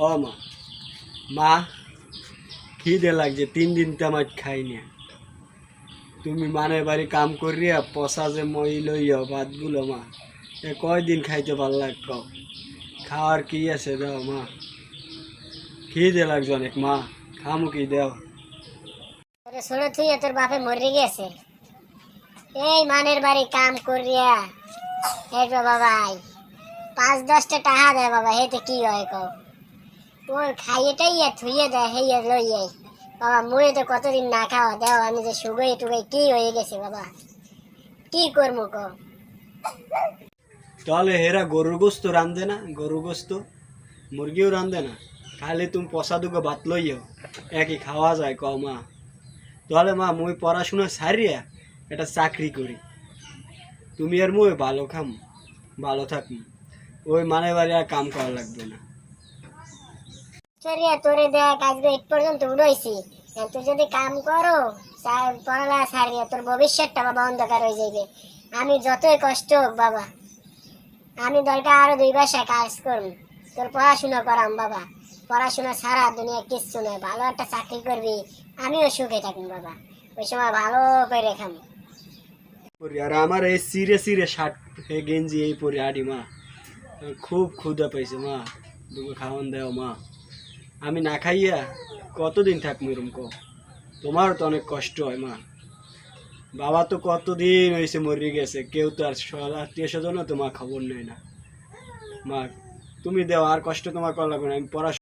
ও মা, মা খিদে লাগছে, 3 দিন তামাক খাইনি। তুমি মানে বাড়ি কাম করিয়া পচা যে মই লইয়া ভাতগুলো মা, কয়দিন খাইতে ভাল লাগ? খাওয়ার কি আছে দাও মা, খিদে লাগছে অনেক মা, খামু কি দাও? তোরে ছোড়ো তুই তোর বাপে মরে গেছে এই মানের বাড়ি কাম করিয়া। এই তো বাবা 5-10টা টাকা দেয় বাবা, হেতে কি হয় কও? ওর খাইয়েটাই থুইয়ে দেয় হেয়ে লইয়ে। বাবা মুড়ে তো কতদিন না খাওয়া দেও, আমি যে সুগাই টুগাই কি হয়ে গেছে বাবা, কি করবো কও? তাহলে হেরা গরুর গোস্ত রান্ধে না? গরুর গোস্ত মুরগিও রান্ধে না, খালি তুমি পচা দুটো ভাত লইও, একই খাওয়া যায় ক মা? তাহলে মা মুই পড়াশোনা সারিয়া একটা চাকরি করি, তুমি আর মুই ভালো খাম, ভালো থাকম, ওই মানে বাড়ি আর কাম করা লাগবে না। চলিয়া তোরে দেখ আজকে 8 পর্যন্ত উড়াইছি, তুই যদি কাম করো পড়ালা সারিয়া তোর ভবিষ্যৎটা বাবা অন্ধকার হয়ে যাবে। আমি যতই কষ্ট হোক বাবা, আমি দরকার আরো 2 মাসে কাজ করব, তোর পড়াশোনা করাম বাবা। পড়াশোনা ছাড়া দুনিয়া কিচ্ছু নয়, ভালো একটা চাকরি করবি, আমিও সুখে থাকবো বাবা, ওই সময় ভালো করে খাম। আর আমার এই সিরে সিরে শার্ট গেঞ্জি এই পরে আডি মা, খুব ক্ষুধা পাইছে মা, দুটো খাওয়ান দেও মা। আমি না খাইয়া কতদিন থাকবো এরম কো? তোমারও তো অনেক কষ্ট হয় মা, বাবা তো কতদিন হয়েছে মরে গেছে, কেউ তো আর আত্মীয় স্বজনও তোমার খবর নেয় না মা। তুমি দেও, আর কষ্ট তোমার করা লাগবে না, আমি পড়াশোনা